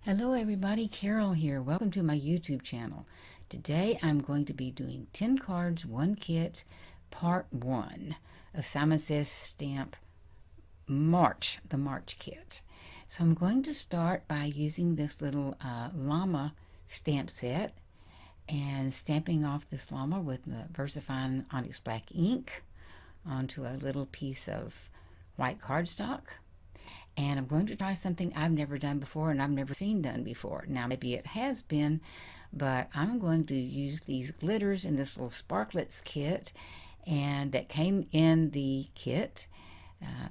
Hello everybody, Carol here. Welcome to my YouTube channel. Today I'm going to be doing 10 cards, 1 kit, part 1 of Simon Says Stamp March, the March kit. So I'm going to start by using this little llama stamp set and stamping off this llama with the VersaFine Onyx Black ink onto a little piece of white cardstock. And I'm going to try something I've never done before and I've never seen done before. Now maybe it has been, but I'm going to use these glitters in this little sparklets kit and that came in the kit,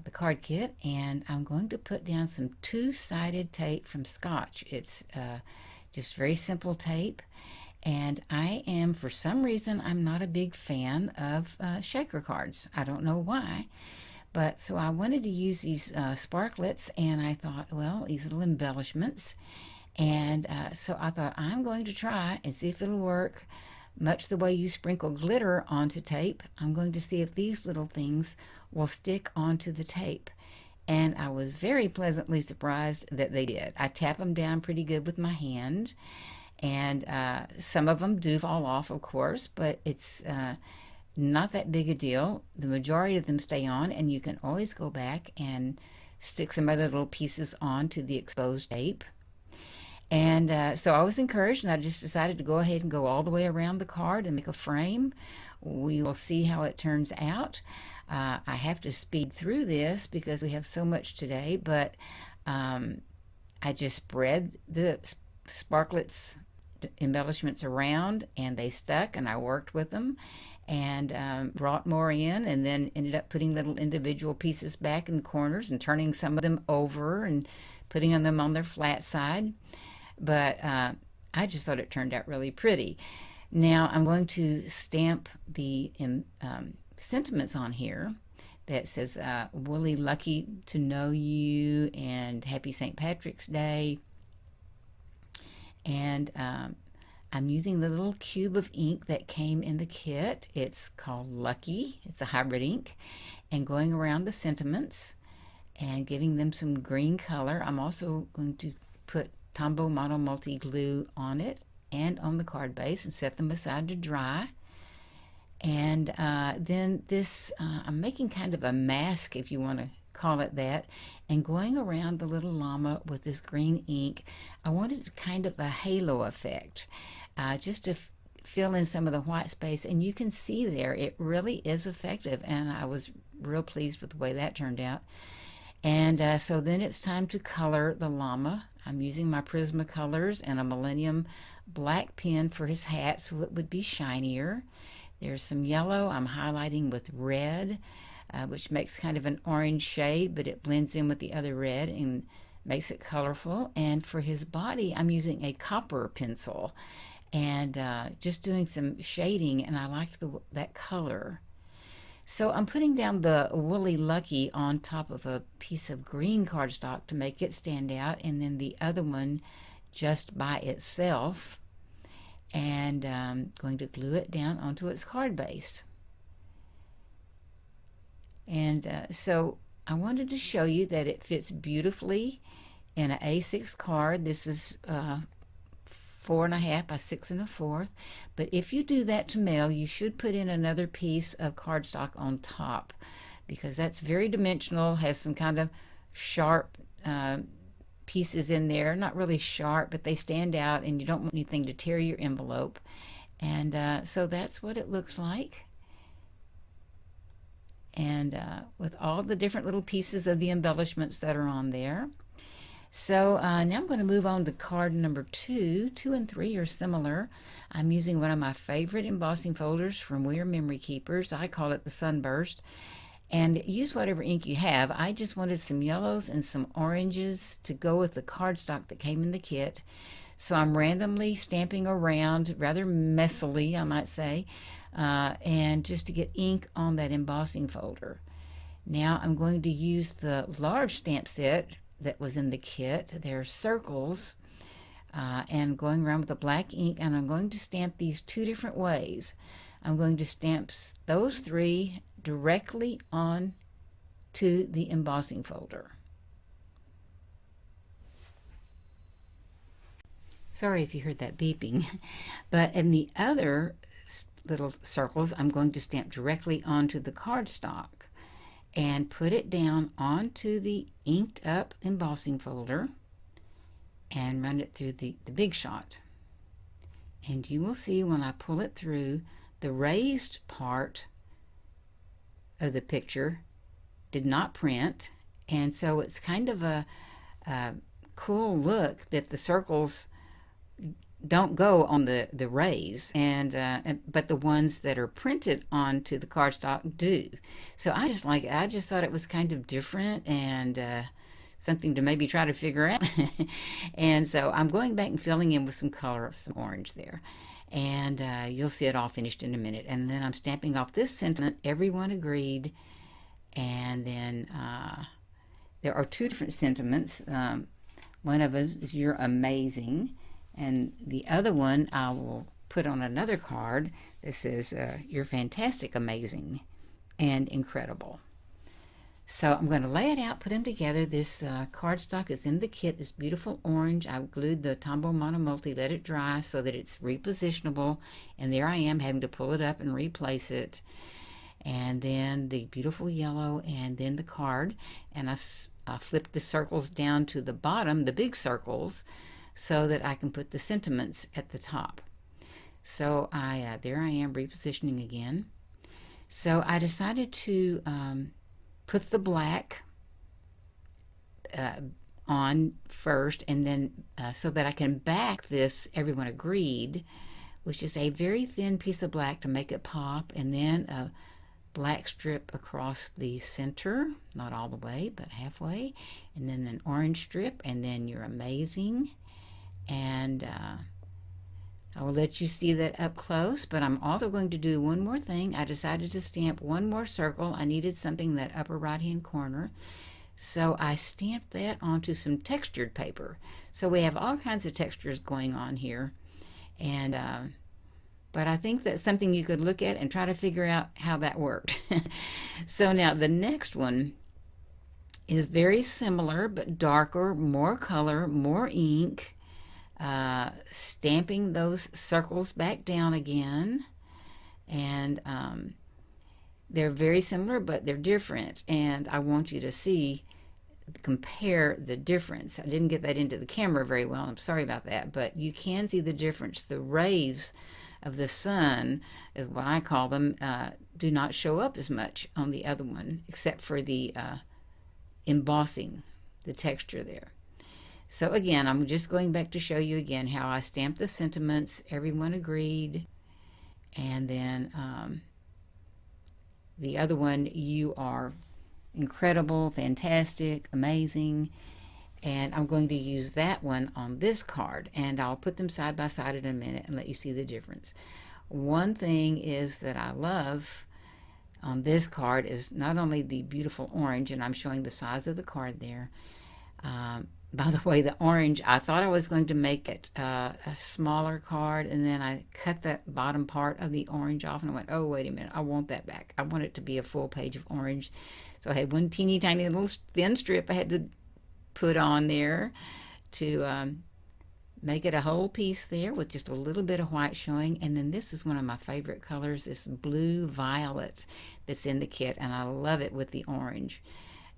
the card kit, and I'm going to put down some two-sided tape from Scotch. It's just very simple tape, and I am, for some reason, I'm not a big fan of shaker cards. I don't know why. But so I wanted to use these sparklets, and I thought, well, these little embellishments. And so I thought, I'm going to try and see if it'll work. Much the way you sprinkle glitter onto tape, I'm going to see if these little things will stick onto the tape. And I was very pleasantly surprised that they did. I tap them down pretty good with my hand. And some of them do fall off, of course, but it's not that big a deal. The majority of them stay on, and you can always go back and stick some other little pieces onto the exposed tape. And so I was encouraged, and I just decided to go ahead and go all the way around the card and make a frame. We will see how it turns out. I have to speed through this because we have so much today, but I just spread the sparklets embellishments around, and they stuck, and I worked with them and brought more in, and then ended up putting little individual pieces back in the corners and turning some of them over and putting them on their flat side. But I just thought it turned out really pretty. Now I'm going to stamp the sentiments on here that says Woolly Lucky to Know You and Happy St. Patrick's Day. And I'm using the little cube of ink that came in the kit. It's called Lucky. It's a hybrid ink. And going around the sentiments and giving them some green color. I'm also going to put Tombow Mono Multi Glue on it and on the card base and set them aside to dry. And then this, I'm making kind of a mask, if you want to call it that, and going around the little llama with this green ink. I wanted kind of a halo effect, just to fill in some of the white space, and you can see there it really is effective, and I was real pleased with the way that turned out. And so then it's time to color the llama. I'm using my Prismacolors and a Millennium black pen for his hat so it would be shinier. There's some yellow I'm highlighting with red, which makes kind of an orange shade, but it blends in with the other red and makes it colorful. And for his body, I'm using a copper pencil and just doing some shading, and I liked that color. So I'm putting down the Woolly Lucky on top of a piece of green cardstock to make it stand out, and then the other one just by itself, and going to glue it down onto its card base. And so I wanted to show you that it fits beautifully in an A6 card. This is 4.5 by 6 1/4. But if you do that to mail, you should put in another piece of cardstock on top, because that's very dimensional, has some kind of sharp pieces in there. Not really sharp, but they stand out, and you don't want anything to tear your envelope. And so that's what it looks like. And with all the different little pieces of the embellishments that are on there. So now I'm going to move on to card number 2. 2 and 3 are similar. I'm using one of my favorite embossing folders from Weir Memory Keepers. I call it the Sunburst. And use whatever ink you have. I just wanted some yellows and some oranges to go with the cardstock that came in the kit. So I'm randomly stamping around, rather messily, I might say, and just to get ink on that embossing folder. Now I'm going to use the large stamp set that was in the kit. They're circles, and going around with the black ink, and I'm going to stamp these 2 different ways. I'm going to stamp those 3 directly on to the embossing folder. Sorry if you heard that beeping. But in the other little circles, I'm going to stamp directly onto the cardstock and put it down onto the inked up embossing folder and run it through the Big Shot. And you will see when I pull it through, the raised part of the picture did not print, and so it's kind of a cool look that the circles don't go on the raise, but the ones that are printed onto the cardstock do. So I just like it. I just thought it was kind of different and something to maybe try to figure out. And so I'm going back and filling in with some color, some orange there. And you'll see it all finished in a minute. And then I'm stamping off this sentiment, everyone agreed. And then there are two different sentiments. One of them is you're amazing. And the other one I will put on another card that says you're fantastic, amazing, and incredible. So I'm going to lay it out, put them together. This cardstock is in the kit, this beautiful orange. I've glued the Tombow Monomulti, let it dry so that it's repositionable. And there I am having to pull it up and replace it. And then the beautiful yellow, and then the card. And I flipped the circles down to the bottom, the big circles, so that I can put the sentiments at the top. So there I am repositioning again. So I decided to put the black on first, and then so that I can back this everyone agreed, which is a very thin piece of black to make it pop, and then a black strip across the center, not all the way but halfway, and then an orange strip, and then you're amazing. And I will let you see that up close, but I'm also going to do one more thing. I decided to stamp one more circle. I needed something in that upper right hand corner, so I stamped that onto some textured paper. So we have all kinds of textures going on here, and but I think that's something you could look at and try to figure out how that worked. So now the next one is very similar but darker, more color, more ink. Stamping those circles back down again, and they're very similar but they're different, and I want you to compare the difference. I didn't get that into the camera very well, I'm sorry about that, but you can see the difference. The rays of the sun, is what I call them, do not show up as much on the other one, except for the embossing, the texture there. So again, I'm just going back to show you again how I stamped the sentiments, everyone agreed, and then the other one, you are incredible, fantastic, amazing, and I'm going to use that one on this card, and I'll put them side by side in a minute and let you see the difference. One thing is that I love on this card is not only the beautiful orange, and I'm showing the size of the card there. By the way, the orange, I thought I was going to make it a smaller card, and then I cut that bottom part of the orange off, and I went, oh, wait a minute, I want that back. I want it to be a full page of orange. So I had one teeny tiny little thin strip I had to put on there to make it a whole piece there with just a little bit of white showing. And then this is one of my favorite colors, this blue violet that's in the kit, and I love it with the orange.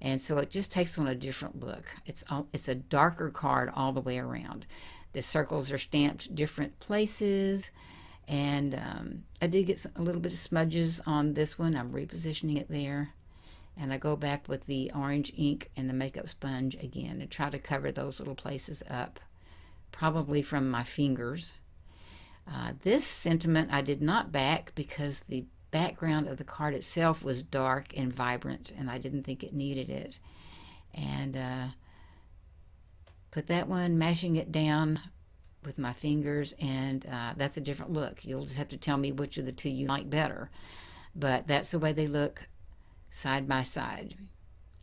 And so it just takes on a different look. It's a darker card all the way around. The circles are stamped different places, and I did get a little bit of smudges on this one. I'm repositioning it there, and I go back with the orange ink and the makeup sponge again and try to cover those little places up, probably from my fingers. This sentiment I did not back because the background of the card itself was dark and vibrant, and I didn't think it needed it. And put that one, mashing it down with my fingers, and that's a different look. You'll just have to tell me which of the two you like better, but that's the way they look side by side.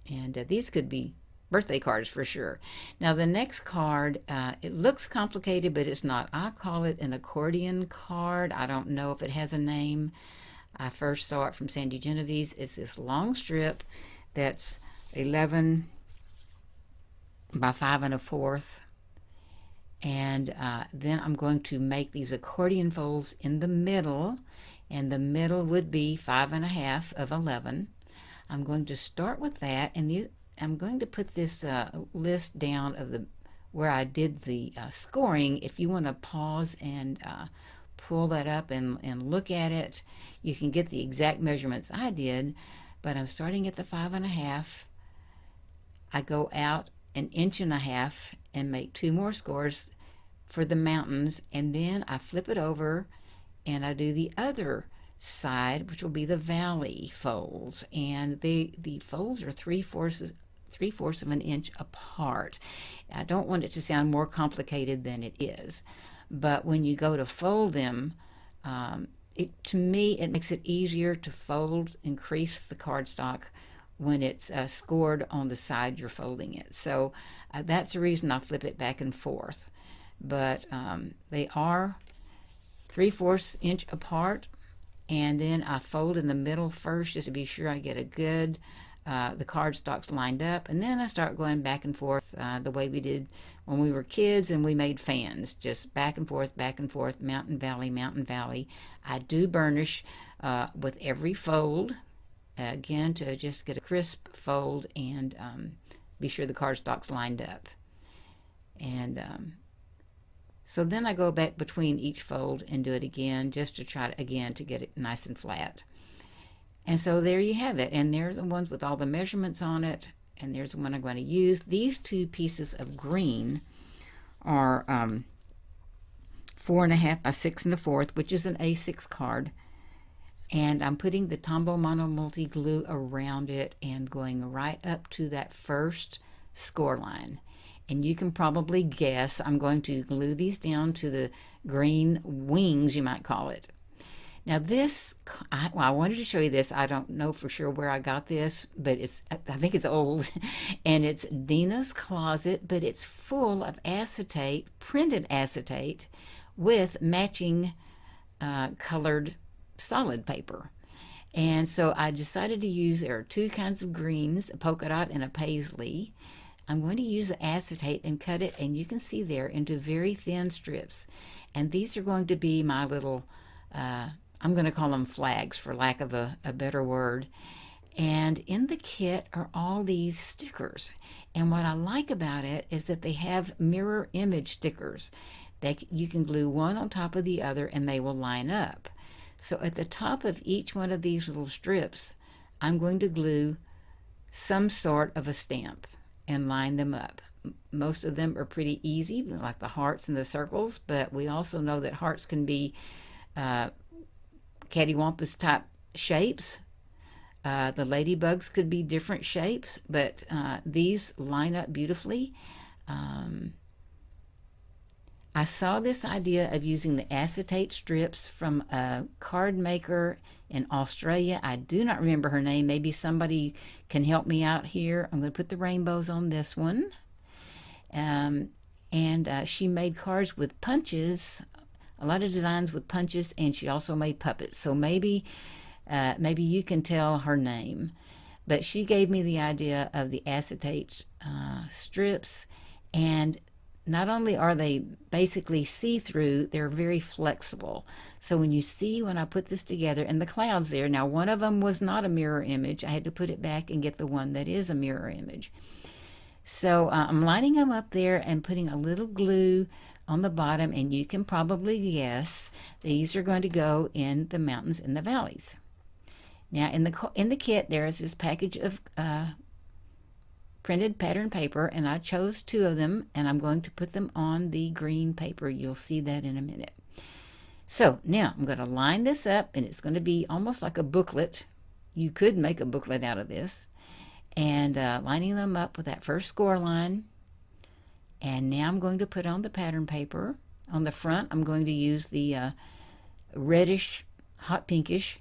And these could be birthday cards for sure. Now the next card, it looks complicated, but it's not. I call it an accordion card. I don't know if it has a name. I first saw it from Sandy Genevieve's. It's this long strip that's 11 by 5 1/4, And then I'm going to make these accordion folds in the middle, and the middle would be 5.5 of 11. I'm going to start with that, and I'm going to put this list down of the where I did the scoring. If you want to pause and pull that up and look at it, you can get the exact measurements I did. But I'm starting at the 5.5. I go out 1.5 inches and make 2 more scores for the mountains, and then I flip it over and I do the other side, which will be the valley folds, and the folds are 3/4 of an inch apart. I don't want it to sound more complicated than it is, but when you go to fold them, to me it makes it easier to fold, increase the cardstock when it's scored on the side you're folding it. So that's the reason I flip it back and forth. But they are 3/4 inch apart, and then I fold in the middle first just to be sure I get a good the cardstocks lined up, and then I start going back and forth the way we did when we were kids and we made fans, just back and forth, mountain valley. I do burnish with every fold, again, to just get a crisp fold and be sure the cardstock's lined up. And so then I go back between each fold and do it again, just to try to, again, to get it nice and flat. And so there you have it. And there's the ones with all the measurements on it. And there's the one I'm going to use. These 2 pieces of green are 4.5 by 6 1/4, which is an A6 card. And I'm putting the Tombow Mono Multi glue around it and going right up to that first score line. And you can probably guess I'm going to glue these down to the green wings, you might call it. Now this, I wanted to show you this. I don't know for sure where I got this, but I think it's old. And it's Dina's Closet, but it's full of acetate, printed acetate, with matching colored solid paper. And so I decided to use, there are 2 kinds of greens, a polka dot and a paisley. I'm going to use the acetate and cut it, and you can see there, into very thin strips. And these are going to be my little, I'm going to call them flags for lack of a better word. And in the kit are all these stickers. And what I like about it is that they have mirror image stickers that you can glue one on top of the other and they will line up. So at the top of each one of these little strips, I'm going to glue some sort of a stamp and line them up. Most of them are pretty easy, like the hearts and the circles, but we also know that hearts can be cattywampus type shapes. The ladybugs could be different shapes, but these line up beautifully. I saw this idea of using the acetate strips from a card maker in Australia. I do not remember her name. Maybe somebody can help me out here. I'm going to put the rainbows on this one. And she made cards with punches, a lot of designs with punches, and she also made puppets. So maybe you can tell her name. But she gave me the idea of the acetate strips, and not only are they basically see-through, they're very flexible. So when I put this together, and the clouds there, now one of them was not a mirror image. I had to put it back and get the one that is a mirror image. So I'm lining them up there and putting a little glue on the bottom, and you can probably guess these are going to go in the mountains and the valleys. Now in the kit there is this package of printed pattern paper, and I chose 2 of them, and I'm going to put them on the green paper. You'll see that in a minute. So now I'm going to line this up, and it's going to be almost like a booklet. You could make a booklet out of this. And lining them up with that first score line. And now I'm going to put on the pattern paper. On the front, I'm going to use the reddish, hot pinkish,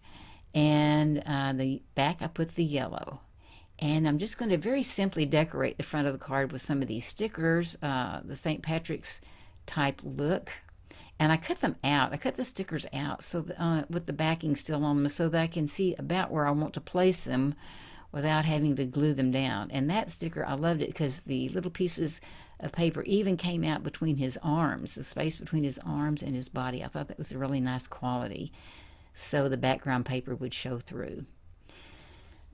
and the back I put the yellow. And I'm just going to very simply decorate the front of the card with some of these stickers, the St. Patrick's type look. And I cut them out. I cut the stickers out so with the backing still on them, so that I can see about where I want to place them without having to glue them down. And that sticker, I loved it because the little pieces of paper even came out between his arms, the space between his arms and his body. I thought that was a really nice quality, so the background paper would show through.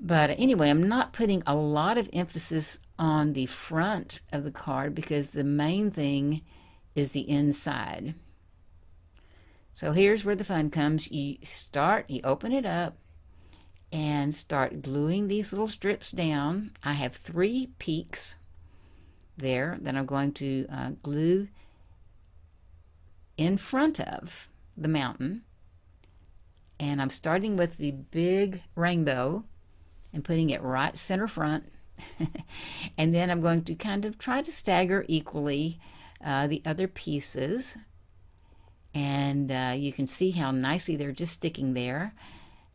But anyway, I'm not putting a lot of emphasis on the front of the card because the main thing is the inside. So here's where the fun comes. You open it up and start gluing these little strips down. I have 3 peaks there that I'm going to glue in front of the mountain. And I'm starting with the big rainbow and putting it right center front. And then I'm going to kind of try to stagger equally the other pieces. And you can see how nicely they're just sticking there.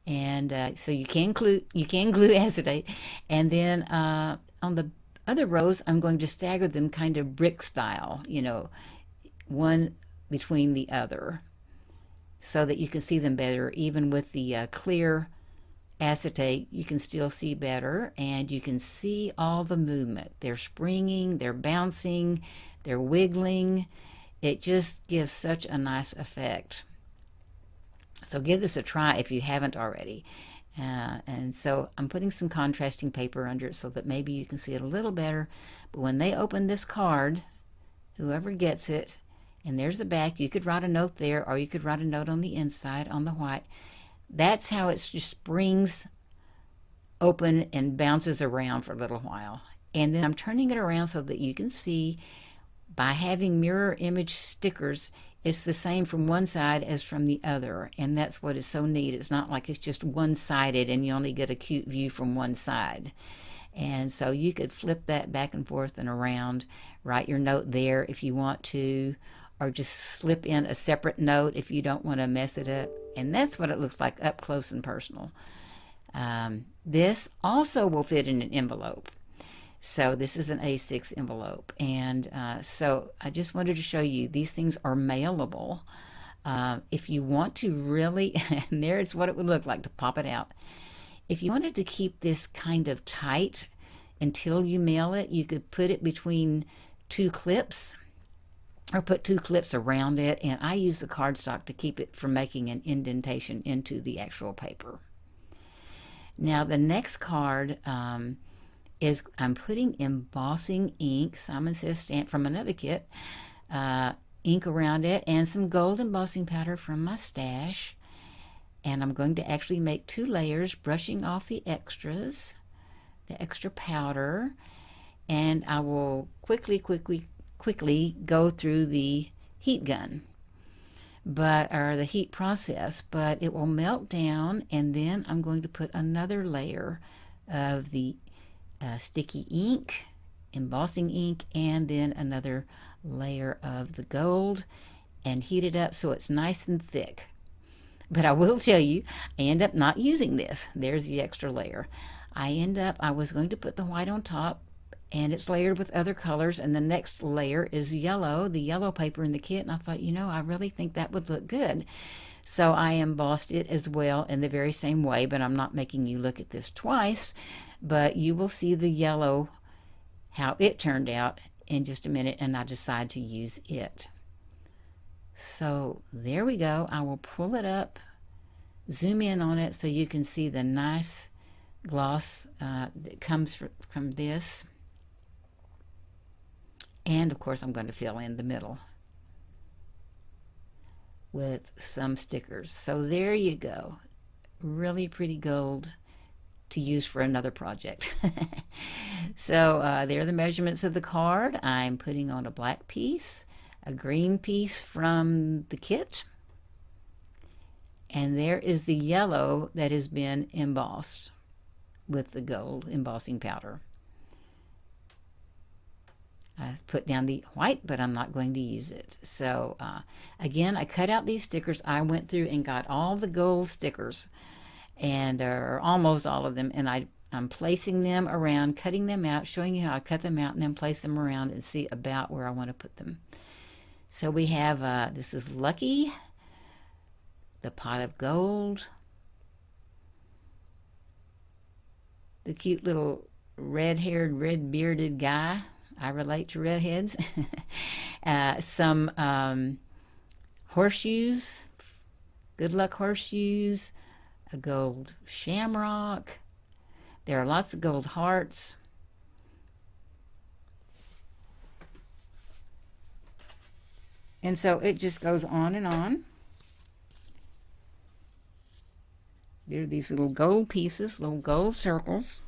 And so you can glue acetate. And then on the other rows, I'm going to stagger them kind of brick style, you know, one between the other, so that you can see them better. Even with the clear acetate, you can still see better, and you can see all the movement. They're springing, they're bouncing, they're wiggling. It just gives such a nice effect. So give this a try if you haven't already. And so I'm putting some contrasting paper under it so that maybe you can see it a little better. But when they open this card, whoever gets it, and there's the back, you could write a note there, or you could write a note on the inside on the white. That's how it just springs open and bounces around for a little while. And then I'm turning it around so that you can see, by having mirror image stickers, it's the same from one side as from the other. And that's what is so neat. It's not like it's just one-sided and you only get a cute view from one side. And so you could flip that back and forth and around, write your note there if you want to, or just slip in a separate note if you don't want to mess it up. And that's what it looks like up close and personal. This also will fit in an envelope. So this is an A6 envelope. And so I just wanted to show you, these things are mailable. If you want to really, and there's what it would look like to pop it out. If you wanted to keep this kind of tight until you mail it, you could put it between 2 clips, or put 2 clips around it, and I use the cardstock to keep it from making an indentation into the actual paper. Now the next card is I'm putting embossing ink, Simon Says stamp from another kit, ink around it, and some gold embossing powder from my stash. And I'm going to actually make 2 layers, brushing off the extra powder, and I will quickly go through the heat gun, or the heat process, but it will melt down, and then I'm going to put another layer of the sticky ink, embossing ink, and then another layer of the gold, and heat it up so it's nice and thick. But I will tell you, I end up not using this. There's the extra layer. I was going to put the white on top, and it's layered with other colors, and the next layer is yellow, the yellow paper in the kit, and I thought, you know, I really think that would look good. So I embossed it as well in the very same way, but I'm not making you look at this twice, but you will see the yellow, how it turned out in just a minute, and I decide to use it. So there we go. I will pull it up, zoom in on it so you can see the nice gloss that comes from this. And of course I'm going to fill in the middle with some stickers. So there you go. Really pretty gold to use for another project. So there are the measurements of the card. I'm putting on a black piece, a green piece from the kit, and there is the yellow that has been embossed with the gold embossing powder. I put down the white, but I'm not going to use it. So again, I cut out these stickers. I went through and got all the gold stickers, and or almost all of them, and I'm placing them around, cutting them out, showing you how I cut them out, and then place them around and see about where I want to put them. So we have, this is Lucky, the pot of gold, the cute little red-haired, red-bearded guy. I relate to redheads. Some horseshoes, good luck horseshoes, a gold shamrock. There are lots of gold hearts. And so it just goes on and on. There are these little gold pieces, little gold circles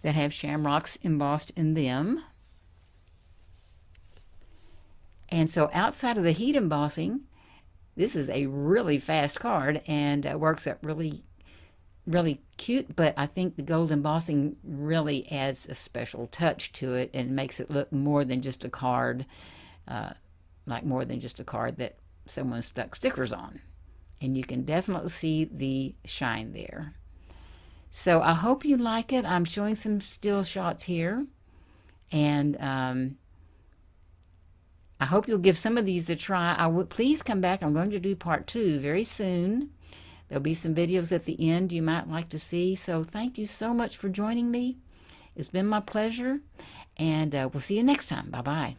that have shamrocks embossed in them. And so outside of the heat embossing, this is a really fast card and works up really cute, but I think the gold embossing really adds a special touch to it and makes it look more than just a card, like more than just a card that someone stuck stickers on. And you can definitely see the shine there. So I hope you like it. I'm showing some still shots here, and I hope you'll give some of these a try. Please come back. I'm going to do part 2 very soon. There'll be some videos at the end you might like to see. So thank you so much for joining me. It's been my pleasure, and we'll see you next time. Bye-bye.